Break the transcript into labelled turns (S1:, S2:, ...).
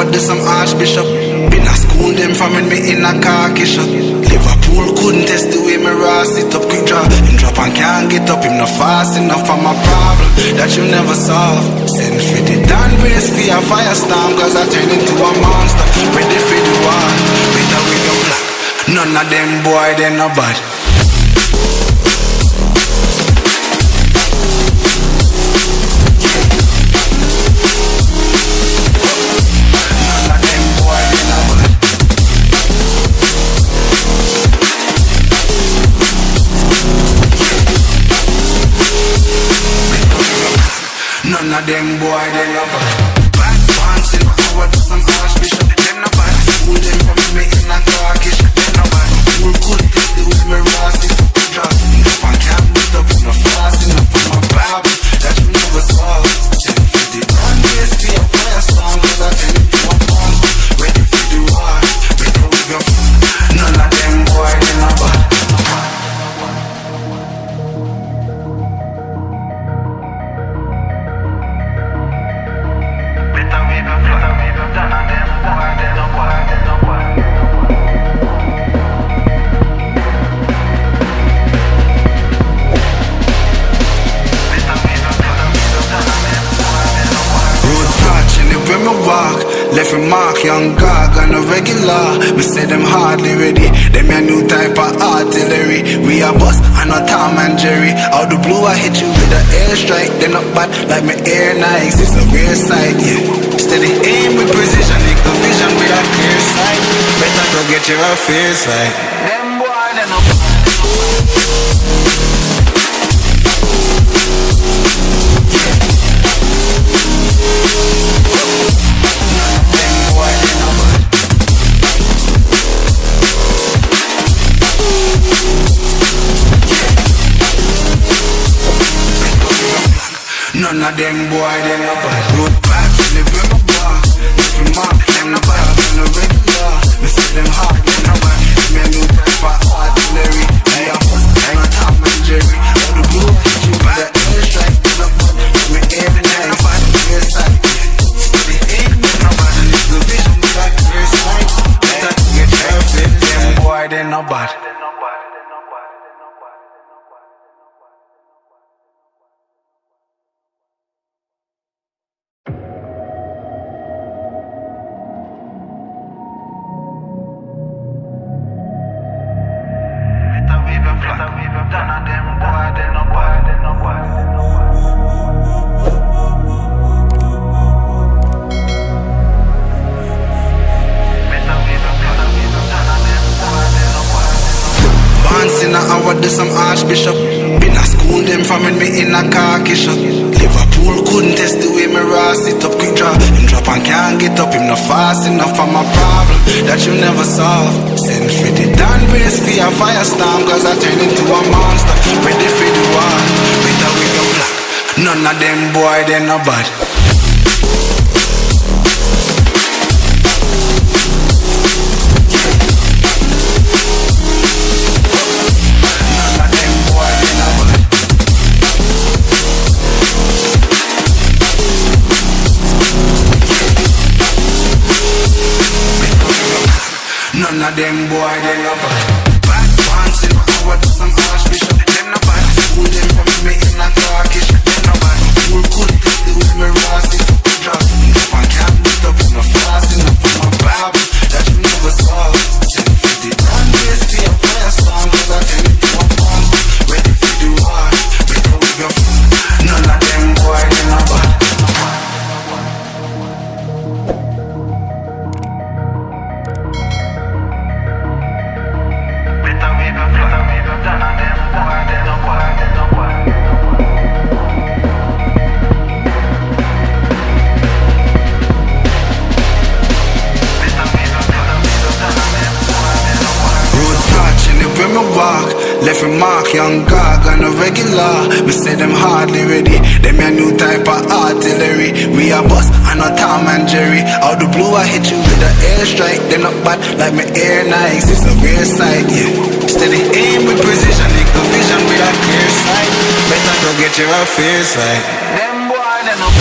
S1: Do some archbishop. Been a school them from when me in a khaki shop. Liverpool couldn't test the way me raw sit up. Quick draw, him drop and can't get up. Him not fast enough for my problem that you never solve. Send for the Dan brace for a firestorm, cause I turn into a monster. Ready for the war, better with your black. None of them boy, they no bad. None of them boy, they no bad. Bad pants in power, do some archbishop. Them no bad. School them from me in a khaki shop. Them no bad. School couldn't test the way me raw sit up. Drop and can't meet up. No fast enough for my Bible that you never solve. Send for the grand race for your firestorm, cause I tell you to a bomb. Ready for the war, better we go. None of them boy, they no bad. Left a mark, young gog on a regular. Me say them hardly ready. Them a new type of artillery. We a bust and not Tom and Jerry. Out the blue I hit you with an airstrike. They not bad like my air Nikes. It's a rare sight, yeah. Steady aim with precision. Make the vision with a clear sight. Better go get your affairs right. Them boy, they not bad. None of them boy, they no bad. Road back, live with my bar. If you mark, them no bad. Them no regular. Me see them hard, them no bad. Me a new type of artillery. I a bust, I'm a Tom and Jerry. Out the blue, you with the airstrike. Them no bad. Me every night, no bad. Clear sight. They ain't no bad. And it's the vision, we got clear sight. Better to get perfect. Them boy, they no bad. Do some archbishop. Been a school them from when me in a khaki shop. Liverpool couldn't test the way me raw sit up. Quick draw, him drop and can't get up. Him not fast enough for my problem that you never solve. Send for the Dan brace for a firestorm, cause I turn into a monster. Ready for the war, better with your black. None of them boy, they no bad. None of them boy, they no bad. Bad pants in power, do some archbishop. Them no bad. School them from me in a khaki shop. Them no bad. School couldn't test the way me raw sit up. Drop and can't meet up. No fast enough for my Bible that you never solve. Send for the grand race for your firestorm, cause I tell you to a bomb. Ready for the war, better we go. None of them boy, they no bad. Left a mark, young gog on a regular. Me say them hardly ready. Them a new type of artillery. We a boss and not Tom and Jerry. Out the blue I hit you with a airstrike. They not bad like my air Nikes. It's a rare sight, yeah. Steady aim with precision, nigga vision with a clear sight. Better go get your affairs right. Them boy, they no